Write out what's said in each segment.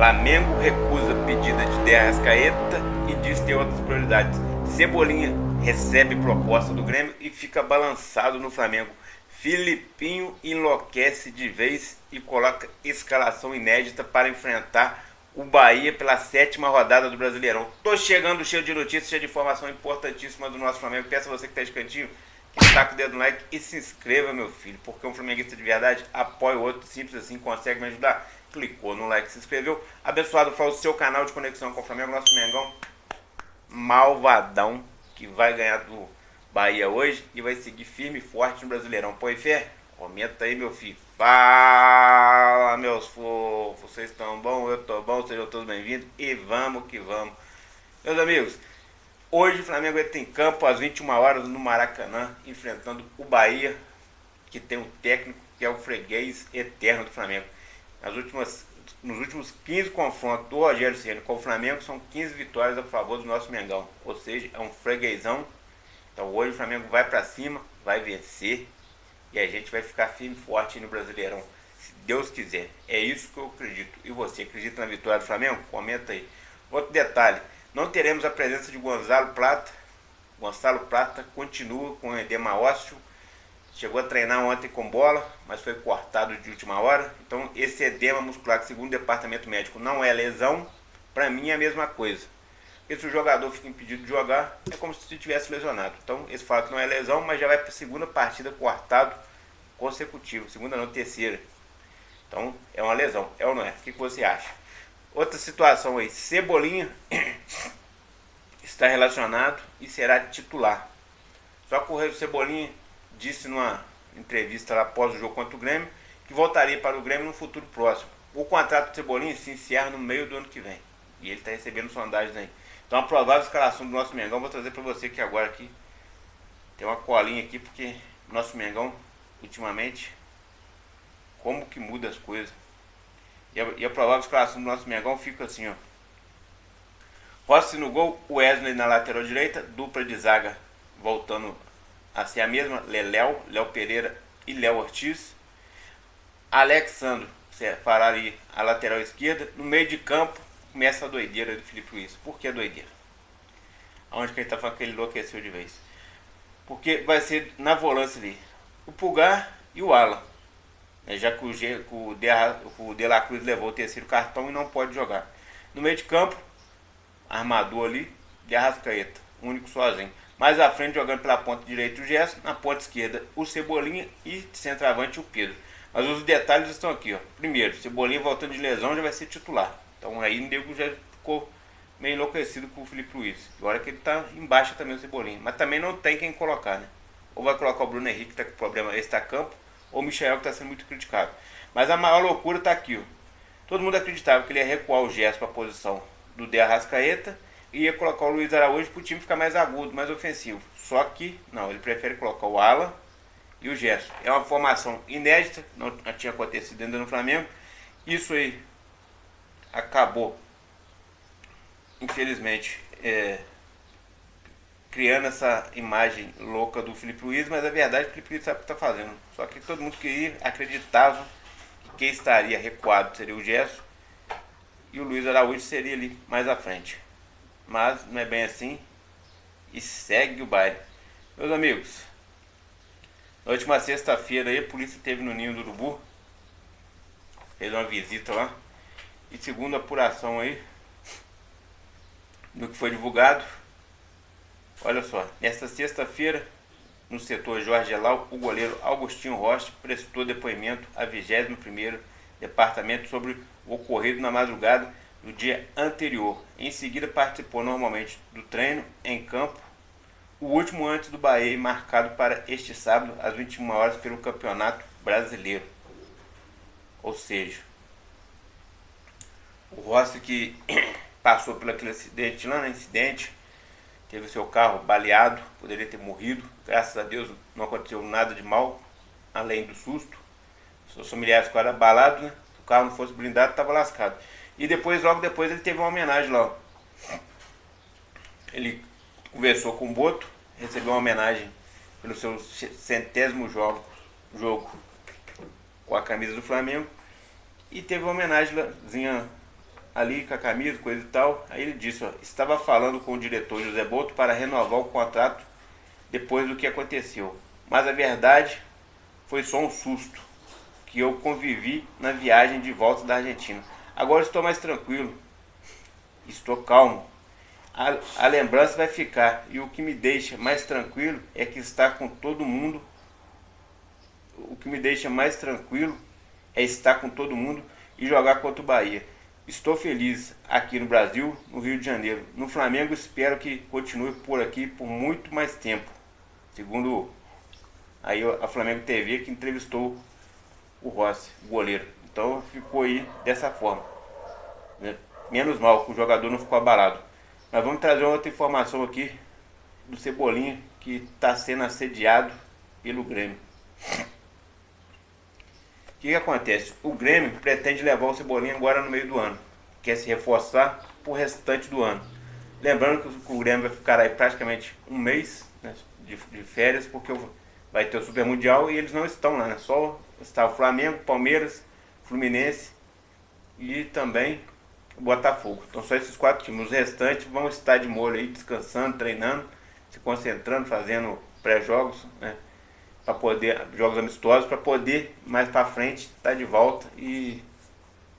Flamengo recusa pedida de Arrascaeta e diz ter outras prioridades. Cebolinha recebe proposta do Grêmio e fica balançado no Flamengo. Filipinho enlouquece de vez e coloca escalação inédita para enfrentar o Bahia pela 7ª rodada do Brasileirão. Tô chegando cheio de notícias, cheio de informação importantíssima do nosso Flamengo. Peço a você que tá de cantinho que taca o dedo no like e se inscreva, meu filho, porque um flamenguista de verdade apoia o outro, simples assim, consegue me ajudar. Clicou no like, se inscreveu. Abençoado foi o seu canal de conexão com o Flamengo, nosso Mengão malvadão, que vai ganhar do Bahia hoje e vai seguir firme e forte no Brasileirão. Põe fé? Comenta aí, meu filho. Fala, meus fofos. Vocês estão bom? Eu tô bom. Sejam todos bem-vindos. E vamos que vamos. Meus amigos, hoje o Flamengo entra em campo às 21 horas no Maracanã, enfrentando o Bahia, que tem um técnico que é o freguês eterno do Flamengo. Nos últimos 15 confrontos do Rogério Ceni com o Flamengo, são 15 vitórias a favor do nosso Mengão. Ou seja, é um freguesão. Então hoje o Flamengo vai pra cima, vai vencer e a gente vai ficar firme e forte no Brasileirão, se Deus quiser. É isso que eu acredito. E você acredita na vitória do Flamengo? Comenta aí. Outro detalhe, não teremos a presença de Gonçalo Prata. Gonçalo Prata continua com edema ósseo. Chegou a treinar ontem com bola, mas foi cortado de última hora. Então esse edema muscular, que segundo o departamento médico não é lesão, para mim é a mesma coisa. Porque se o jogador fica impedido de jogar, é como se tivesse lesionado. Então esse fala que não é lesão, mas já vai para a segunda partida cortado consecutivo. Segunda não, terceira. Então é uma lesão, é ou não é? O que você acha? Outra situação aí, Cebolinha está relacionado e será titular. Só que o Cebolinha disse numa entrevista lá após o jogo contra o Grêmio que voltaria para o Grêmio no futuro próximo. O contrato do Cebolinha se encerra no meio do ano que vem. E ele está recebendo sondagens aí. Então a provável escalação do nosso Mengão, vou trazer para você aqui agora aqui. Tem uma colinha aqui porque o nosso Mengão, ultimamente, como que muda as coisas. E a provável escalação do nosso Mengão fica assim, ó. Rossi no gol, Wesley na lateral direita, dupla de zaga voltando a ser a mesma, Léo Pereira e Léo Ortiz. Alexandro fará ali a lateral esquerda. No meio de campo começa a doideira do Felipe Luiz. Por que a doideira? Aonde que ele tá falando que ele enlouqueceu de vez? Porque vai ser na volância ali o Pulgar e o Alan, já que o De La Cruz levou o terceiro cartão e não pode jogar. No meio de campo, armador ali de Arrascaeta, único sozinho. Mais à frente, jogando pela ponta direita o Gerson, na ponta esquerda o Cebolinha e de centroavante o Pedro. Mas os detalhes estão aqui, ó. Primeiro, Cebolinha voltando de lesão já vai ser titular. Então aí o nego já ficou meio enlouquecido com o Felipe Luiz. Agora que ele tá embaixo também o Cebolinha. Mas também não tem quem colocar, né? Ou vai colocar o Bruno Henrique, que tá com problema extra-campo, ou o Michael, que tá sendo muito criticado. Mas a maior loucura tá aqui, ó. Todo mundo acreditava que ele ia recuar o Gerson para a posição do De Arrascaeta e ia colocar o Luiz Araújo para o time ficar mais agudo, mais ofensivo. Só que não, ele prefere colocar o Alan e o Gerson. É uma formação inédita, não tinha acontecido ainda no Flamengo. Isso aí acabou, infelizmente, criando essa imagem louca do Felipe Luiz, mas a verdade é que o Felipe Luiz sabe o que está fazendo. Só que todo mundo queria, acreditava que quem estaria recuado seria o Gerson e o Luiz Araújo seria ali mais à frente. Mas não é bem assim e segue o baile. Meus amigos, na última sexta-feira aí, a polícia esteve no Ninho do Urubu, fez uma visita lá, e segundo a apuração aí do que foi divulgado, olha só, nesta sexta-feira, no setor Jorge Elal, o goleiro Augustinho Rocha prestou depoimento à 21º Departamento sobre o ocorrido na madrugada do dia anterior. Em seguida participou normalmente do treino em campo, o último antes do Bahia, marcado para este sábado às 21 horas pelo Campeonato Brasileiro. Ou seja, o Rossi que passou por aquele acidente lá, né? Incidente, teve seu carro baleado, poderia ter morrido. Graças a Deus não aconteceu nada de mal, além do susto. Seus familiares ficaram abalados, né? Se o carro não fosse blindado, estava lascado. E depois, logo depois, ele teve uma homenagem lá. Ele conversou com o Boto, recebeu uma homenagem pelo seu 100º jogo com a camisa do Flamengo. E teve uma homenagemzinha ali com a camisa, coisa e tal. Aí ele disse, ó, estava falando com o diretor José Boto para renovar o contrato depois do que aconteceu. Mas a verdade foi só um susto que eu convivi na viagem de volta da Argentina. Agora estou mais tranquilo, estou calmo. A lembrança vai ficar e o que me deixa mais tranquilo é que está com todo mundo. O que me deixa mais tranquilo é estar com todo mundo e jogar contra o Bahia. Estou feliz aqui no Brasil, no Rio de Janeiro. No Flamengo espero que continue por aqui por muito mais tempo. Segundo aí a Flamengo TV que entrevistou o Rossi, o goleiro. Então ficou aí dessa forma. Menos mal que o jogador não ficou abalado. Mas vamos trazer outra informação aqui do Cebolinha que está sendo assediado pelo Grêmio. O que acontece? O Grêmio pretende levar o Cebolinha agora no meio do ano. Quer se reforçar pro restante do ano. Lembrando que o Grêmio vai ficar aí praticamente um mês, né, de férias, porque vai ter o Super Mundial e eles não estão lá, né? Só está o Flamengo, Palmeiras, Fluminense e também o Botafogo. Então só esses 4 times. Os restantes vão estar de molho aí, descansando, treinando, se concentrando, fazendo pré-jogos, né? Para poder, jogos amistosos, para poder mais para frente estar de volta e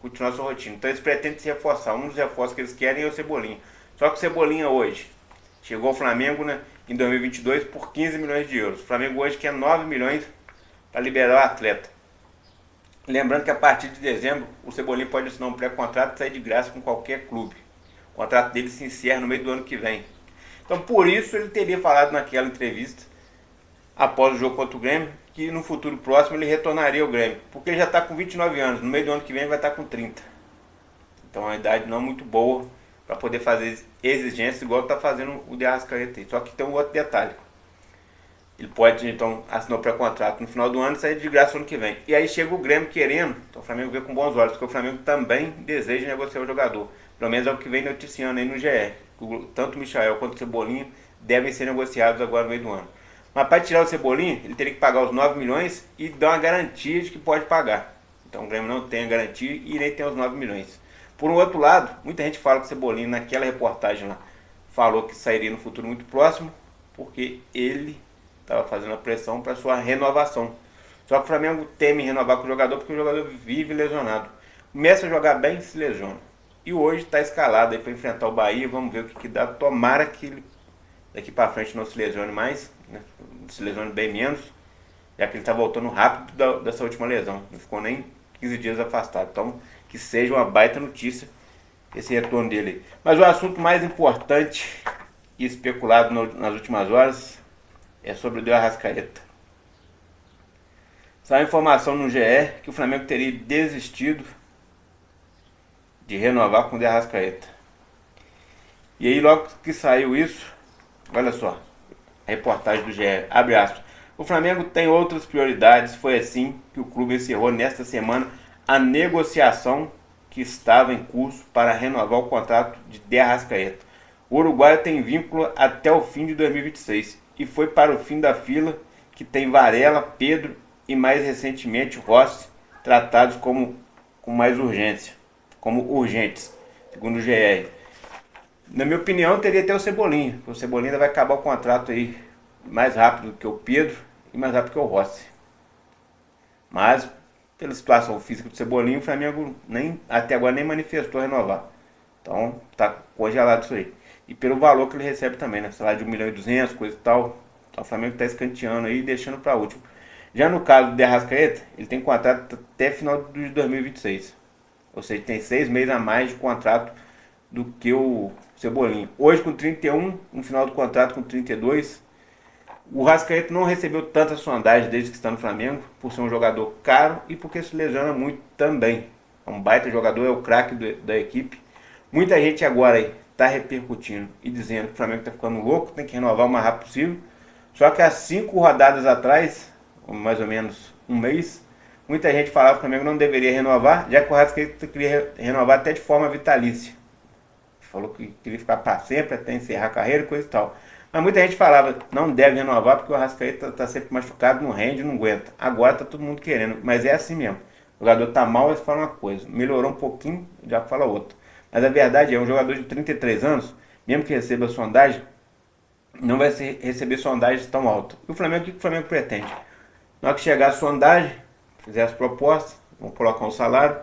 continuar sua rotina. Então eles pretendem se reforçar. Um dos reforços que eles querem é o Cebolinha. Só que o Cebolinha hoje chegou ao Flamengo, né, em 2022 por 15 milhões de euros. O Flamengo hoje quer 9 milhões para liberar o atleta. Lembrando que a partir de dezembro o Cebolinha pode assinar um pré-contrato e sair de graça com qualquer clube. O contrato dele se encerra no meio do ano que vem. Então por isso ele teria falado naquela entrevista, após o jogo contra o Grêmio, que no futuro próximo ele retornaria ao Grêmio. Porque ele já está com 29 anos, no meio do ano que vem ele vai estar com 30. Então é uma idade não muito boa para poder fazer exigências igual está fazendo o De Arrascaeta. Só que tem um outro detalhe. Ele pode então assinar o pré-contrato no final do ano e sair de graça no ano que vem. E aí chega o Grêmio querendo, então o Flamengo vê com bons olhos, porque o Flamengo também deseja negociar o jogador. Pelo menos é o que vem noticiando aí no GE. Tanto o Michael quanto o Cebolinha devem ser negociados agora no meio do ano. Mas para tirar o Cebolinha, ele teria que pagar os 9 milhões e dar uma garantia de que pode pagar. Então o Grêmio não tem a garantia e nem tem os 9 milhões. Por um outro lado, muita gente fala que o Cebolinha, naquela reportagem lá, falou que sairia no futuro muito próximo, porque ele estava fazendo a pressão para sua renovação. Só que o Flamengo teme renovar com o jogador porque o jogador vive lesionado. Começa a jogar bem e se lesiona. E hoje está escalado aí para enfrentar o Bahia. Vamos ver o que dá. Tomara que ele daqui para frente não se lesione mais, né? Se lesione bem menos, já que ele está voltando rápido dessa última lesão. Não ficou nem 15 dias afastado. Então que seja uma baita notícia esse retorno dele. Mas o assunto mais importante e especulado nas últimas horas é sobre o De Arrascaeta. Saiu informação no GE que o Flamengo teria desistido de renovar com o De Arrascaeta. E aí logo que saiu isso, olha só, a reportagem do GE, abre aspas. O Flamengo tem outras prioridades, foi assim que o clube encerrou nesta semana a negociação que estava em curso para renovar o contrato de Arrascaeta. O uruguaio tem vínculo até o fim de 2026 e foi para o fim da fila que tem Varela, Pedro e mais recentemente Rossi tratados com mais urgência, como urgentes, segundo o GR. Na minha opinião, teria até o Cebolinha. O Cebolinha vai acabar o contrato aí mais rápido que o Pedro e mais rápido que o Rossi. Mas pela situação física do Cebolinha, o Flamengo até agora nem manifestou renovar. Então tá congelado isso aí. E pelo valor que ele recebe também, né? Salário de 1.200.000, coisa e tal. Então o Flamengo tá escanteando aí e deixando para último. Já no caso do De Arrascaeta, ele tem contrato até final de 2026. Ou seja, tem 6 meses a mais de contrato do que o Cebolinha. Hoje com 31, no final do contrato com 32. O Arrascaeta não recebeu tanta sondagem desde que está no Flamengo, por ser um jogador caro e porque se lesiona muito também. É um baita jogador, é o craque da equipe. Muita gente agora está repercutindo e dizendo que o Flamengo está ficando louco, tem que renovar o mais rápido possível. Só que há 5 rodadas atrás, mais ou menos um mês, muita gente falava que o Flamengo não deveria renovar, já que o Arrascaeta queria renovar até de forma vitalícia. Falou que queria ficar para sempre, até encerrar a carreira e coisa e tal. Mas muita gente falava, não deve renovar porque o Arrascaeta está sempre machucado, não rende, não aguenta. Agora está todo mundo querendo, mas é assim mesmo. O jogador está mal, eles falam uma coisa. Melhorou um pouquinho, já fala outra. Mas a verdade é, um jogador de 33 anos, mesmo que receba sondagem, não vai receber sondagens tão altas. E o Flamengo, o que o Flamengo pretende? Na hora que chegar a sondagem, fizer as propostas, vão colocar um salário,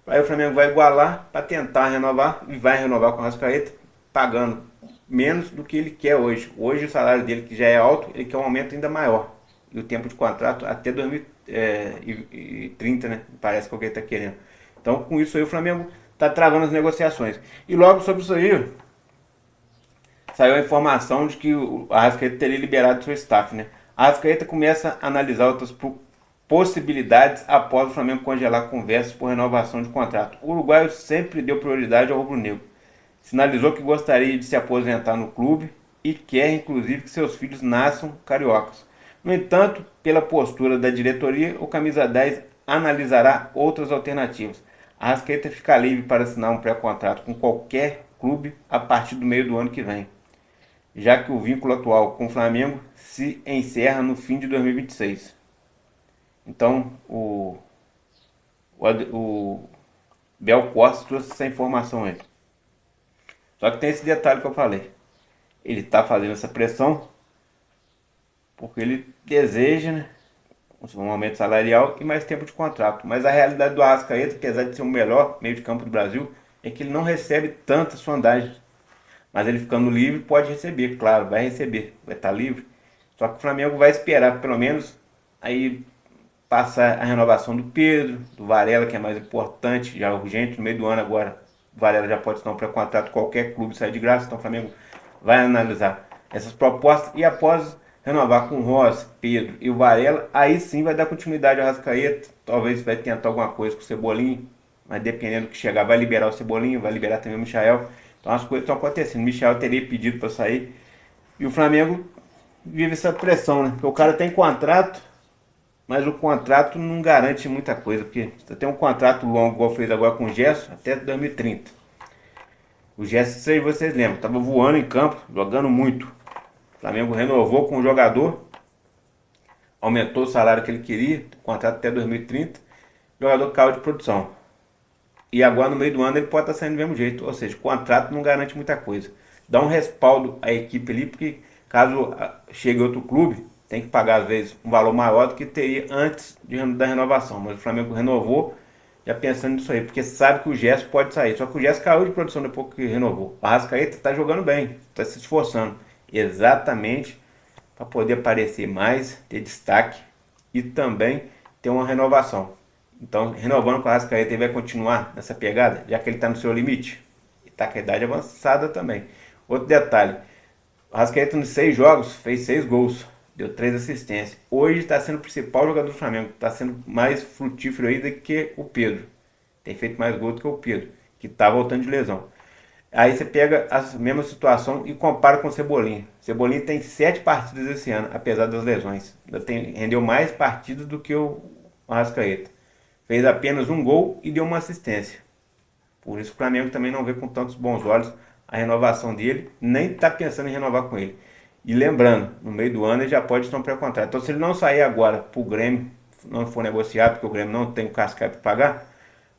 aí o Flamengo vai igualar para tentar renovar e vai renovar com o Arrascaeta, pagando menos do que ele quer hoje. Hoje o salário dele, que já é alto, ele quer um aumento ainda maior. E o tempo de contrato até 2030, né? Parece que é o que ele está querendo. Então, com isso aí, o Flamengo está travando as negociações. E logo sobre isso aí, saiu a informação de que o Arrascaeta teria liberado seu staff, né? A Arrascaeta começa a analisar outras possibilidades após o Flamengo congelar conversas por renovação de contrato. O uruguaio sempre deu prioridade ao rubro-negro. Sinalizou que gostaria de se aposentar no clube e quer, inclusive, que seus filhos nasçam cariocas. No entanto, pela postura da diretoria, o Camisa 10 analisará outras alternativas. A Arrascaeta fica livre para assinar um pré-contrato com qualquer clube a partir do meio do ano que vem, já que o vínculo atual com o Flamengo se encerra no fim de 2026. Então, o Bel Costa trouxe essa informação aí. Só que tem esse detalhe que eu falei. Ele está fazendo essa pressão porque ele deseja, né, um aumento salarial e mais tempo de contrato. Mas a realidade do Arrascaeta, apesar de ser o melhor meio de campo do Brasil, é que ele não recebe tantas sondagens. Mas ele ficando livre pode receber, claro, vai receber, vai estar livre. Só que o Flamengo vai esperar pelo menos aí passar a renovação do Pedro, do Varela, que é mais importante, já urgente, no meio do ano agora. O Varela já pode assinar um pré-contrato, qualquer clube sai de graça, então o Flamengo vai analisar essas propostas e após renovar com o Rossi, Pedro e o Varela, aí sim vai dar continuidade ao Arrascaeta, talvez vai tentar alguma coisa com o Cebolinha, mas dependendo do que chegar, vai liberar o Cebolinha, vai liberar também o Michael. Então as coisas estão acontecendo. O Michael teria pedido para sair e o Flamengo vive essa pressão, né? Porque o cara tem contrato, mas o contrato não garante muita coisa, porque você tem um contrato longo, igual fez agora com o Gerson, até 2030. O Gerson, sei vocês lembram, estava voando em campo, jogando muito. O Flamengo renovou com o jogador, aumentou o salário que ele queria, contrato até 2030. O jogador caiu de produção. E agora no meio do ano ele pode estar saindo do mesmo jeito. Ou seja, o contrato não garante muita coisa. Dá um respaldo à equipe ali, porque caso chegue outro clube, tem que pagar às vezes um valor maior do que teria antes da renovação. Mas o Flamengo renovou já pensando nisso aí, porque sabe que o Gerson pode sair. Só que o Gerson caiu de produção depois que renovou. O Arrascaeta está jogando bem, está se esforçando. Exatamente para poder aparecer mais, ter destaque e também ter uma renovação. Então, renovando com o Arrascaeta, ele vai continuar nessa pegada, já que ele está no seu limite. E está com a idade avançada também. Outro detalhe, o Arrascaeta nos 6 jogos fez 6 gols, deu 3 assistências. Hoje está sendo o principal jogador do Flamengo, está sendo mais frutífero aí do que o Pedro. Tem feito mais gols do que o Pedro, que está voltando de lesão. Aí você pega a mesma situação e compara com o Cebolinha. Cebolinha tem 7 partidas esse ano, apesar das lesões. Rendeu mais partidas do que o Arrascaeta. Fez apenas um gol e deu uma assistência. Por isso o Flamengo também não vê com tantos bons olhos a renovação dele, nem está pensando em renovar com ele. E lembrando, no meio do ano ele já pode estar um pré-contrato. Então se ele não sair agora para o Grêmio, não for negociado, porque o Grêmio não tem o cascai para pagar,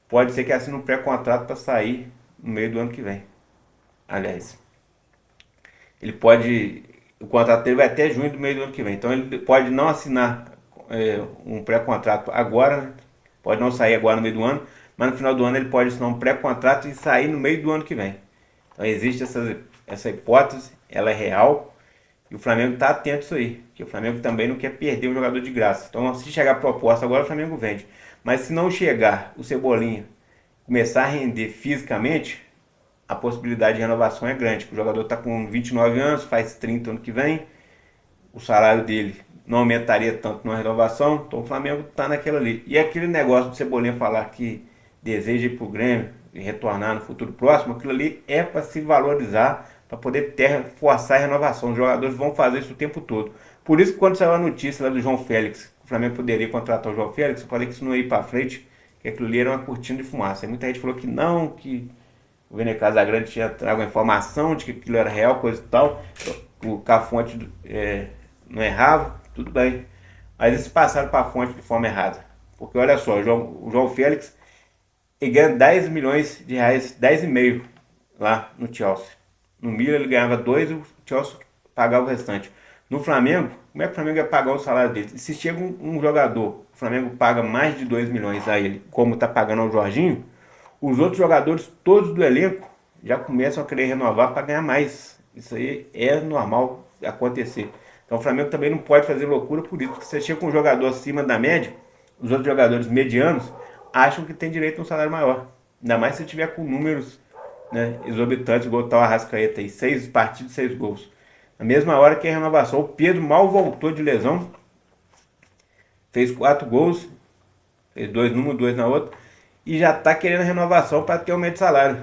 pode ser que assine um pré-contrato para sair no meio do ano que vem. Aliás, ele pode, o contrato dele vai até junho do meio do ano que vem. Então ele pode não assinar um pré-contrato agora, né? Pode não sair agora no meio do ano, mas no final do ano ele pode assinar um pré-contrato e sair no meio do ano que vem. Então existe essa hipótese, ela é real e o Flamengo está atento a isso aí, porque o Flamengo também não quer perder um jogador de graça. Então se chegar a proposta agora o Flamengo vende, mas se não chegar o Cebolinha começar a render fisicamente, a possibilidade de renovação é grande. O jogador está com 29 anos, faz 30 ano que vem, o salário dele não aumentaria tanto numa renovação, então o Flamengo está naquela ali. E aquele negócio do Cebolinha falar que deseja ir para o Grêmio e retornar no futuro próximo, aquilo ali é para se valorizar, para poder forçar a renovação. Os jogadores vão fazer isso o tempo todo. Por isso que quando saiu a notícia lá do João Félix, o Flamengo poderia contratar o João Félix, eu falei que isso não ia ir para frente, que aquilo ali era uma cortina de fumaça. E muita gente falou que não, que o Vene Casagrande tinha trago a informação de que aquilo era real, coisa e tal, o Cafonte não errava, tudo bem. Mas eles passaram para a fonte de forma errada. Porque olha só, o João Félix Ele ganha 10 milhões de reais, 10,5 lá no Chelsea. No Milan ele ganhava 2 e o Chelsea pagava o restante. No Flamengo, como é que o Flamengo ia pagar o salário dele? Se chega um jogador, o Flamengo paga mais de 2 milhões a ele, como está pagando ao Jorginho, os outros jogadores, todos do elenco, já começam a querer renovar para ganhar mais. Isso aí é normal acontecer. Então o Flamengo também não pode fazer loucura por isso, porque você chega com um jogador acima da média, os outros jogadores medianos acham que tem direito a um salário maior. Ainda mais se tiver com números, né, exorbitantes, igual tá o Arrascaeta aí, 6 partidas, 6 gols. Na mesma hora que a renovação, o Pedro mal voltou de lesão, fez 4 gols, fez 2 numa, 2 na outra, e já está querendo a renovação para ter aumento de salário.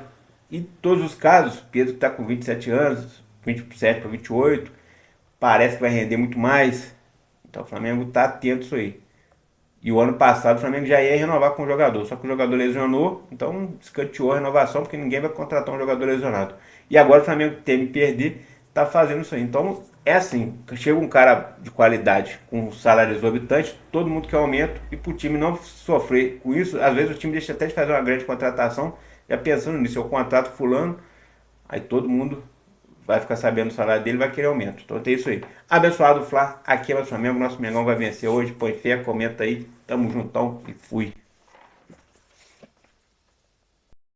Em todos os casos, Pedro está com 27 anos, 27 para 28, parece que vai render muito mais. Então o Flamengo está atento a isso aí. E o ano passado o Flamengo já ia renovar com o jogador, só que o jogador lesionou, então escanteou a renovação, porque ninguém vai contratar um jogador lesionado. E agora o Flamengo teme perder, tá fazendo isso aí. Então é assim, chega um cara de qualidade com um salário exorbitante, todo mundo quer aumento, e pro time não sofrer com isso, às vezes o time deixa até de fazer uma grande contratação, já pensando nisso, eu contrato fulano, aí todo mundo vai ficar sabendo o salário dele, vai querer aumento. Então tem isso aí. Abençoado Flá, aqui é o Flamengo, nosso Mengão vai vencer hoje, põe fé, comenta aí, tamo juntão e fui.